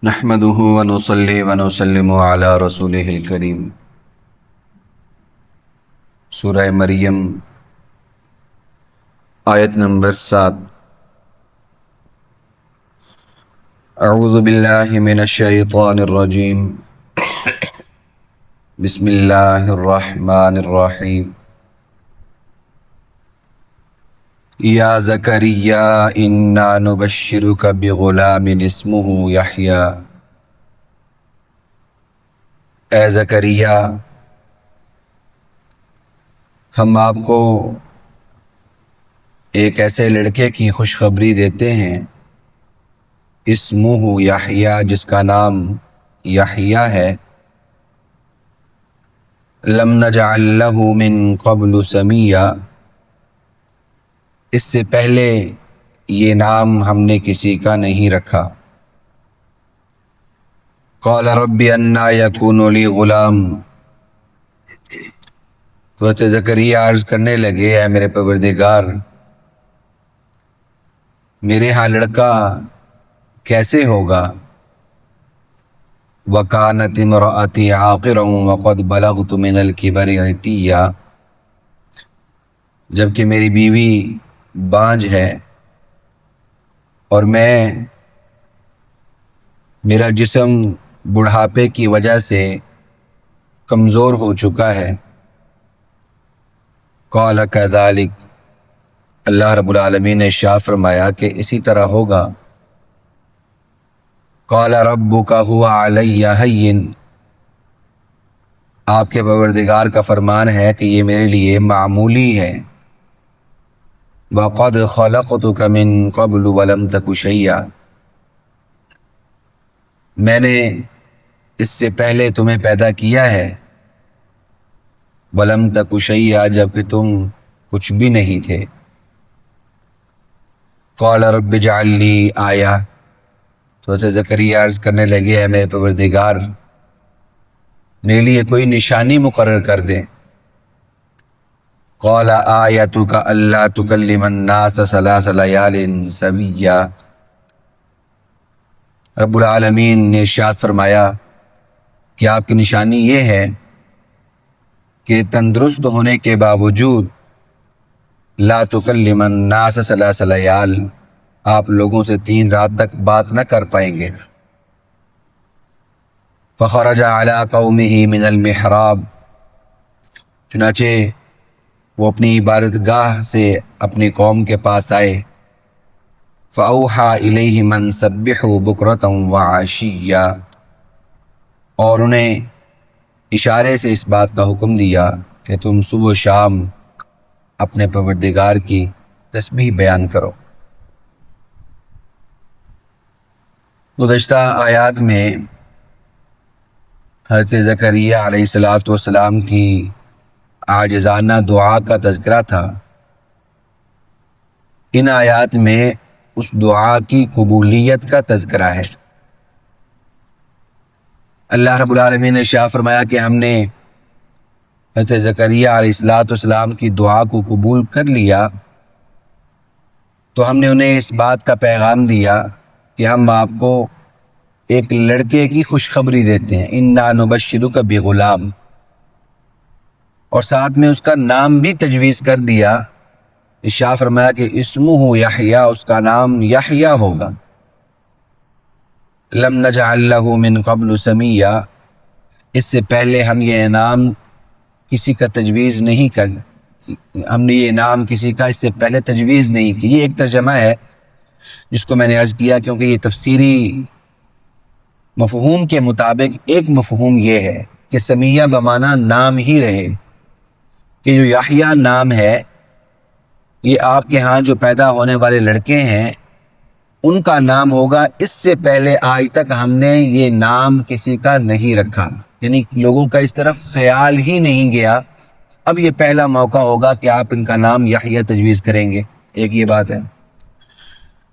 نحمده ونصلي ونسلم على رسوله الكريم۔ سورہ مریم آیت نمبر 7۔ اعوذ باللہ من الشیطان الرجیم، بسم اللہ الرحمن الرحیم۔ یا زکریا انا نبشرک بغلام اسمہ یحییٰ۔ اے زکریا، ہم آپ کو ایک ایسے لڑکے کی خوشخبری دیتے ہیں، اسمہ یحییٰ، جس کا نام یحییٰ ہے۔ لم نجعل لہ من قبل سمیہ، اس سے پہلے یہ نام ہم نے کسی کا نہیں رکھا۔ قال رب انا یکون لی غلام، تو حضرت زکریا عرض کرنے لگے، اے میرے پروردگار، میرے ہاں لڑکا کیسے ہوگا؟ وَكَانَتِ امْرَأَتِي عَاقِرًا وَقَدْ بَلَغْتُ مِنَ الْكِبَرِ عِتِيًّا، جبکہ میری بیوی بانجھ ہے اور میرا جسم بڑھاپے کی وجہ سے کمزور ہو چکا ہے۔ قَالَ كَذَلِكَ، اللہ رب العالمین نے ارشاد فرمایا کہ اسی طرح ہوگا۔ قَالَ رَبُّكَ هُوَ عَلَيَّ هَيِّنٌ، آپ کے پروردگار کا فرمان ہے کہ یہ میرے لیے معمولی ہے۔ وَقَدْ خَلَقْتُكَ مِن قَبْلُ وَلَمْ تَكُ شَيْئًا، میں نے اس سے پہلے تمہیں پیدا کیا ہے۔ وَلَمْ تَكُ شَيْئًا، جبکہ تم کچھ بھی نہیں تھے۔ قَالَ رَبِّ اجْعَل لِّي آیَةً، تو حضرت زکریا عرض کرنے لگے، اے میرے پروردگار، میرے لیے کوئی نشانی مقرر کر دیں۔ قال آیتک الا تکلم الناس ثلاث لیال سویا، رب العالمین نے ارشاد فرمایا کہ آپ کی نشانی یہ ہے کہ تندرست ہونے کے باوجود لا تکلم الناس ثلاث لیال، آپ لوگوں سے 3 رات تک بات نہ کر پائیں گے۔ فخرج علی قومہ من المحراب، چنانچہ وہ اپنی عبادت گاہ سے اپنی قوم کے پاس آئے۔ فَأَوْحَىٰ إِلَيْهِمْ أَن سَبِّحُوا بُكْرَةً وَعَشِيًّا، اور انہیں اشارے سے اس بات کا حکم دیا کہ تم صبح و شام اپنے پروردگار کی تسبیح بیان کرو۔ گزشتہ آیات میں حضرت زکریا علیہ السلام کی عاجزانہ دعا کا تذکرہ تھا۔ ان آیات میں اس دعا کی قبولیت کا تذکرہ ہے۔ اللہ رب العالمین نے ارشاد فرمایا کہ ہم نے حضرت زکریا علیہ السلام کی دعا کو قبول کر لیا، تو ہم نے انہیں اس بات کا پیغام دیا کہ ہم آپ کو ایک لڑکے کی خوشخبری دیتے ہیں، انا نبشرک بغلام، اور ساتھ میں اس کا نام بھی تجویز کر دیا۔ ارشاد فرمایا کہ اسمہ یحییٰ، اس کا نام یحییٰ ہوگا۔ لم نجعل لہ من قبل سمیہ، اس سے پہلے ہم یہ نام کسی کا تجویز نہیں کر، ہم نے یہ نام کسی کا اس سے پہلے تجویز نہیں کی۔ یہ ایک ترجمہ ہے جس کو میں نے عرض کیا، کیونکہ یہ تفسیری مفہوم کے مطابق ایک مفہوم یہ ہے کہ سمیہ بمعنی نام ہی رہے، کہ جو یحییٰ نام ہے یہ آپ کے ہاں جو پیدا ہونے والے لڑکے ہیں ان کا نام ہوگا، اس سے پہلے آج تک ہم نے یہ نام کسی کا نہیں رکھا، یعنی لوگوں کا اس طرف خیال ہی نہیں گیا۔ اب یہ پہلا موقع ہوگا کہ آپ ان کا نام یحییٰ تجویز کریں گے، ایک یہ بات ہے۔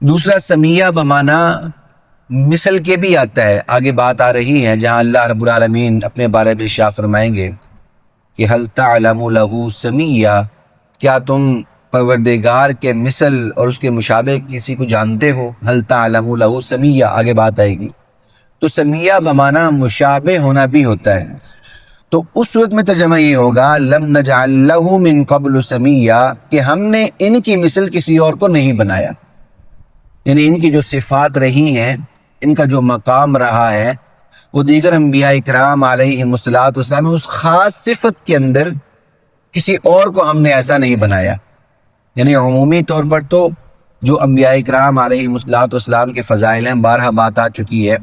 دوسرا، سمیہ بمعنی مثل کے بھی آتا ہے، آگے بات آ رہی ہے جہاں اللہ رب العالمین اپنے بارے میں ارشاد فرمائیں گے کہ هل تعلم له سمیہ، کیا تم پروردگار کے مثل اور اس کے مشابہ کسی کو جانتے ہو؟ هل تعلم له سمیہ، آگے بات آئے گی۔ تو سمیہ بمانا مشابہ ہونا بھی ہوتا ہے. تو اس صورت میں ترجمہ یہ ہوگا لم نجعل لہ من قبل سمیہ، کہ ہم نے ان کی مثل کسی اور کو نہیں بنایا. یعنی ان کی جو صفات رہی ہیں، ان کا جو مقام رہا ہے، وہ دیگر انبیاء اکرام علیہم الصلوۃ والسلام اس خاص صفت کے اندر کسی اور کو ہم نے ایسا نہیں بنایا. یعنی عمومی طور پر تو جو انبیاء اکرام علیہم الصلوۃ والسلام کے فضائل ہیں، بارہا بات آ چکی ہے،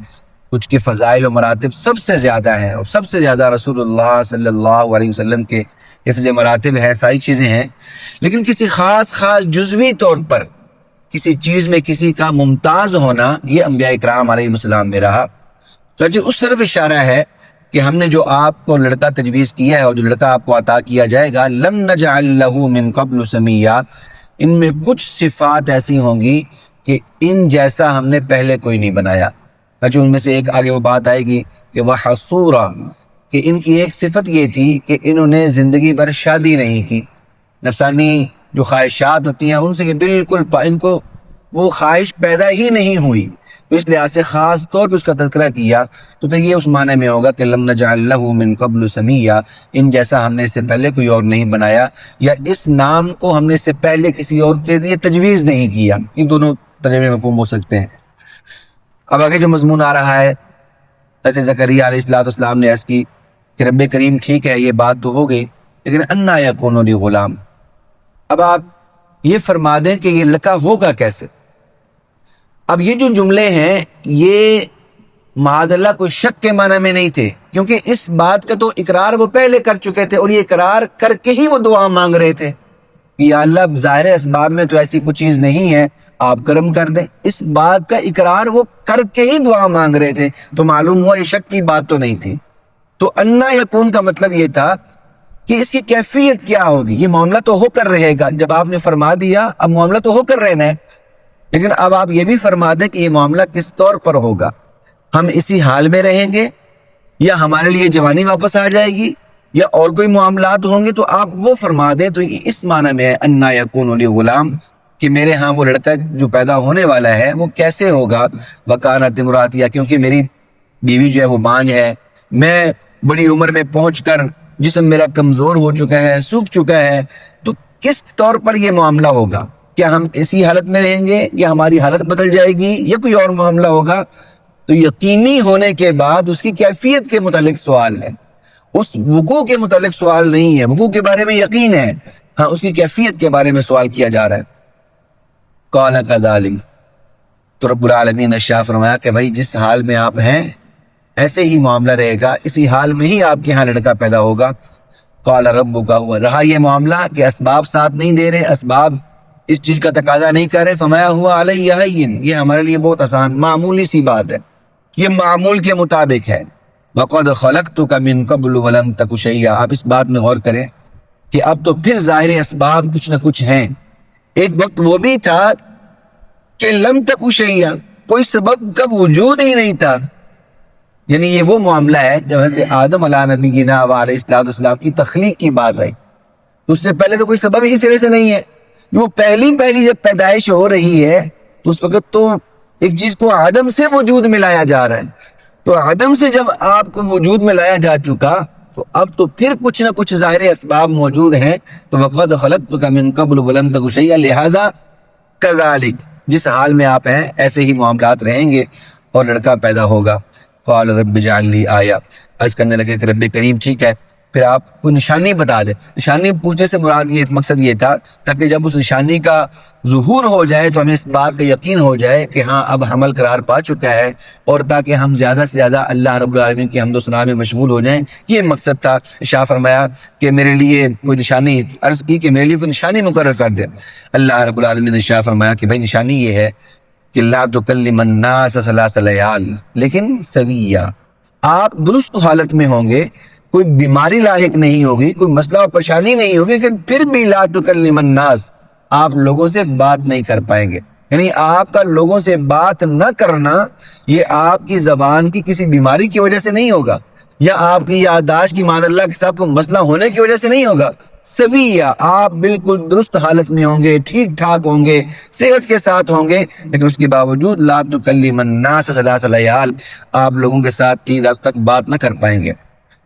کچھ کے فضائل و مراتب سب سے زیادہ ہیں، اور سب سے زیادہ رسول اللہ صلی اللہ علیہ وسلم کے حفظ مراتب ہیں، ساری چیزیں ہیں. لیکن کسی خاص جزوی طور پر کسی چیز میں کسی کا ممتاز ہونا، یہ انبیاء اکرام علیہ السلام میں رہا. تو اس طرف اشارہ ہے کہ ہم نے جو آپ کو لڑکا تجویز کیا ہے اور جو لڑکا آپ کو عطا کیا جائے گا، لم نجعل لہ من قبل سمیہ، ان میں کچھ صفات ایسی ہوں گی کہ ان جیسا ہم نے پہلے کوئی نہیں بنایا. ان میں سے ایک آگے وہ بات آئے گی کہ وحصورا، کہ ان کی ایک صفت یہ تھی کہ انہوں نے زندگی بھر شادی نہیں کی. نفسانی جو خواہشات ہوتی ہیں ان سے یہ بالکل ان کو وہ خواہش پیدا ہی نہیں ہوئی، تو اس لحاظ سے خاص طور پہ اس کا تذکرہ کیا. تو پھر یہ اس معنی میں ہوگا کہ لم نجعل لہ من قبل سمیہ، ان جیسا ہم نے اس سے پہلے کوئی اور نہیں بنایا، یا اس نام کو ہم نے اس سے پہلے کسی اور کے لیے تجویز نہیں کیا. یہ دونوں ترجمے مفہوم ہو سکتے ہیں. اب آگے جو مضمون آ رہا ہے، حضرت زکریا علیہ السلام نے عرض کی کہ رب کریم ٹھیک ہے یہ بات تو ہو گئی، لیکن انا یکون لی غلام، اب آپ یہ فرما دیں کہ یہ لڑکا ہوگا کیسے. اب یہ جو جملے ہیں یہ معاذ اللہ کوئی شک کے معنی میں نہیں تھے، کیونکہ اس بات کا تو اقرار وہ پہلے کر چکے تھے، اور یہ اقرار کر کے ہی وہ دعا مانگ رہے تھے کہ یا اللہ ظاہر اسباب میں تو ایسی کوئی چیز نہیں ہے، آپ کرم کر دیں. اس بات کا اقرار وہ کر کے ہی دعا مانگ رہے تھے، تو معلوم ہوا یہ شک کی بات تو نہیں تھی. تو انا یکون کا مطلب یہ تھا کہ اس کی کیفیت کیا ہوگی. یہ معاملہ تو ہو کر رہے گا، جب آپ نے فرما دیا اب معاملہ تو ہو کر رہنا ہے، لیکن اب آپ یہ بھی فرما دیں کہ یہ معاملہ کس طور پر ہوگا. ہم اسی حال میں رہیں گے، یا ہمارے لیے جوانی واپس آ جائے گی، یا اور کوئی معاملات ہوں گے، تو آپ وہ فرما دیں. تو یہ اس معنی میں ہے انا یکون لی غلام، کہ میرے ہاں وہ لڑکا جو پیدا ہونے والا ہے وہ کیسے ہوگا. وکانت امراتیہ، کیونکہ میری بیوی جو ہے وہ بانجھ ہے، میں بڑی عمر میں پہنچ کر جسم میرا کمزور ہو چکا ہے، سوکھ چکا ہے. تو کس طور پر یہ معاملہ ہوگا؟ کیا ہم اسی حالت میں رہیں گے، یا ہماری حالت بدل جائے گی، یا کوئی اور معاملہ ہوگا؟ تو یقینی ہونے کے بعد اس کی کیفیت کے متعلق سوال ہے، اس وقوع کے متعلق سوال نہیں ہے. وقوع کے بارے میں یقین ہے، ہاں اس کی کیفیت کے بارے میں سوال کیا جا رہا ہے. قال کذالک، تو رب العالمین نے ارشاد فرمایا کہ بھائی جس حال میں آپ ہیں ایسے ہی معاملہ رہے گا، اسی حال میں ہی آپ کے ہاں لڑکا پیدا ہوگا. قال ربک، ہوا رہا یہ معاملہ کہ اسباب ساتھ نہیں دے رہے، اسباب اس چیز کا تقاضا نہیں کر رہے. فما ہوا علیہ ہین، یہ ہمارے لیے بہت آسان معمولی سی بات ہے، یہ معمول کے مطابق ہے. وقد خلقتک من قبل ولم تک شیئا، آپ اس بات میں غور کریں کہ اب تو پھر ظاہر اسباب کچھ نہ کچھ ہیں. ایک وقت وہ بھی تھا کہ لم تک شیئا، کوئی سبب کا وجود ہی نہیں تھا. یعنی یہ وہ معاملہ ہے جب حضرت آدم علیہ نبینا علیہ السلام کی تخلیق کی بات آئی، تو اس سے پہلے تو کوئی سبب ہی سرے سے نہیں ہے. وہ پہلی جب پیدائش ہو رہی ہے تو اس وقت تو ایک چیز کو آدم سے وجود میں لایا جا رہا ہے. تو آدم سے جب آپ کو وجود میں لایا جا چکا تو اب تو پھر کچھ نہ کچھ ظاہر اسباب موجود ہیں. تو وقد خلقتک من قبل ولم تک شیئا، لہذا کذالک، جس حال میں آپ ہیں ایسے ہی معاملات رہیں گے اور لڑکا پیدا ہوگا. قال رب اجعل لی آیہ، عرض کرنے لگے کہ رب کریم ٹھیک ہے پھر آپ کو نشانی بتا دیں. نشانی پوچھنے سے مراد یہ مقصد یہ تھا تاکہ جب اس نشانی کا ظہور ہو جائے تو ہمیں اس بات کا یقین ہو جائے کہ ہاں اب حمل قرار پا چکا ہے، اور تاکہ ہم زیادہ سے زیادہ اللہ رب العالمین کی حمد و ثنا میں مشغول ہو جائیں. یہ مقصد تھا. شاہ فرمایا کہ میرے لیے کوئی نشانی، عرض کی کہ میرے لیے کوئی نشانی مقرر کر دے. اللہ رب العالمین نے شاہ فرمایا کہ بھائی نشانی یہ ہے کہ لا تکلم الناس ثلاث لیال، لیکن سویہ، آپ درست حالت میں ہوں گے، کوئی بیماری لاحق نہیں ہوگی، کوئی مسئلہ اور پریشانی نہیں ہوگی، لیکن پھر بھی لا تکلم الناس، آپ لوگوں سے بات نہیں کر پائیں گے. یعنی آپ کا لوگوں سے بات نہ کرنا یہ آپ کی زبان کی کسی بیماری کی وجہ سے نہیں ہوگا، یا آپ کی یادداشت کی معاذ اللہ کے ساتھ کوئی مسئلہ ہونے کی وجہ سے نہیں ہوگا، سویہ، آپ بالکل درست حالت میں ہوں گے، ٹھیک ٹھاک ہوں گے، صحت کے ساتھ ہوں گے، لیکن اس کے باوجود لا تکلم الناس ثلاث لیال، آپ لوگوں کے ساتھ 3 رات تک بات نہ کر پائیں گے۔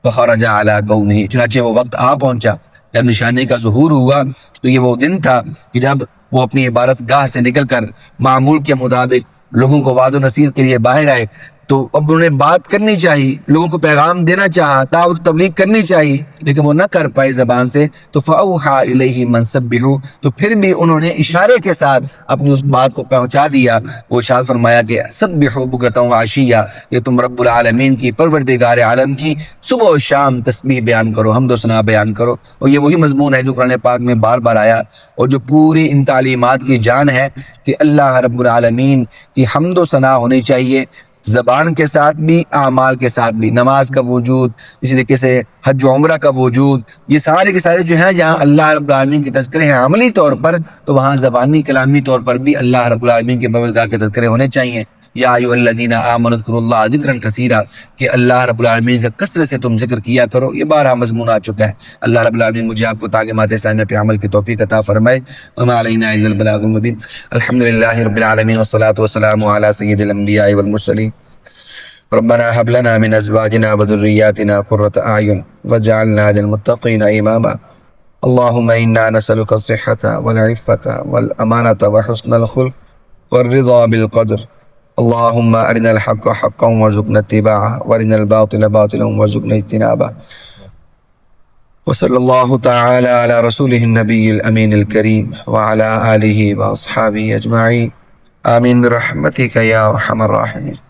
فخرج علی قومہ، چنانچہ وہ وقت آ پہنچا جب نشانی کا ظہور ہوا، تو یہ وہ دن تھا کہ جب وہ اپنی عبادت گاہ سے نکل کر معمول کے مطابق لوگوں کو وعد و نصیحت کے لیے باہر آئے، تو اب انہیں بات کرنی چاہیے، لوگوں کو پیغام دینا چاہا، دعوت تبلیغ کرنی چاہیے، لیکن وہ نہ کر پائے زبان سے۔ تو فَأَوْحَىٰ إِلَيْهِ مَنْ سَبِّحُوا، تو پھر بھی انہوں نے اشارے کے ساتھ اپنی اس بات کو پہنچا دیا۔ وہ ارشاد فرمایا کہ سبحوا بکرۃ وعشیہ، یہ تم رب العالمین کی، پروردگار عالم کی صبح و شام تسبیح بیان کرو، حمد و ثنا بیان کرو۔ اور یہ وہی مضمون ہے جو قرآن پاک میں بار بار آیا، اور جو پوری ان تعلیمات کی جان ہے کہ اللہ رب العالمین کی حمد و ثنا ہونی چاہیے، زبان کے ساتھ بھی، اعمال کے ساتھ بھی۔ نماز کا وجود، اسی طریقے سے حج و عمرہ کا وجود، یہ سارے کے سارے جو ہیں جہاں اللہ رب العالمین کے تذکرے ہیں عملی طور پر، تو وہاں زبانی کلامی طور پر بھی اللہ رب العالمین کے پروردگار کے تذکرے ہونے چاہیے۔ یا ایھا الذین آمنوا اذکروا اللہ ذکرا کثیرا، کہ اللہ رب العالمین کا کثرت سے تم ذکر کیا کرو۔ یہ بارہا مضمون آ چکا ہے۔ اللہ رب العالمین مجھے آپ کو تعلیمات اسلامیہ پہ عمل کی توفیق عطا فرمائے۔ وما علینا الا البلاغ المبین۔ الحمدللہ رب العالمین والصلاة والسلام علی سید الانبیاء والمرسلین۔ ربنا هب لنا من ازواجنا وذرياتنا قرة اعين واجعلنا للمتقين اماما۔ اللهم انا نسألك الصحة والعفة والامانة وحسن الخلق والرضا بالقدر۔ اللهم ارنا الحق حقا وارزقنا اتباعه وارنا الباطل باطلا وارزقنا اجتنابه۔ وصلی اللہ تعالی علی رسوله النبی الامین الکریم وعلى آلہ واصحابہ اجمعین، آمین برحمتک یا ارحم الراحمین۔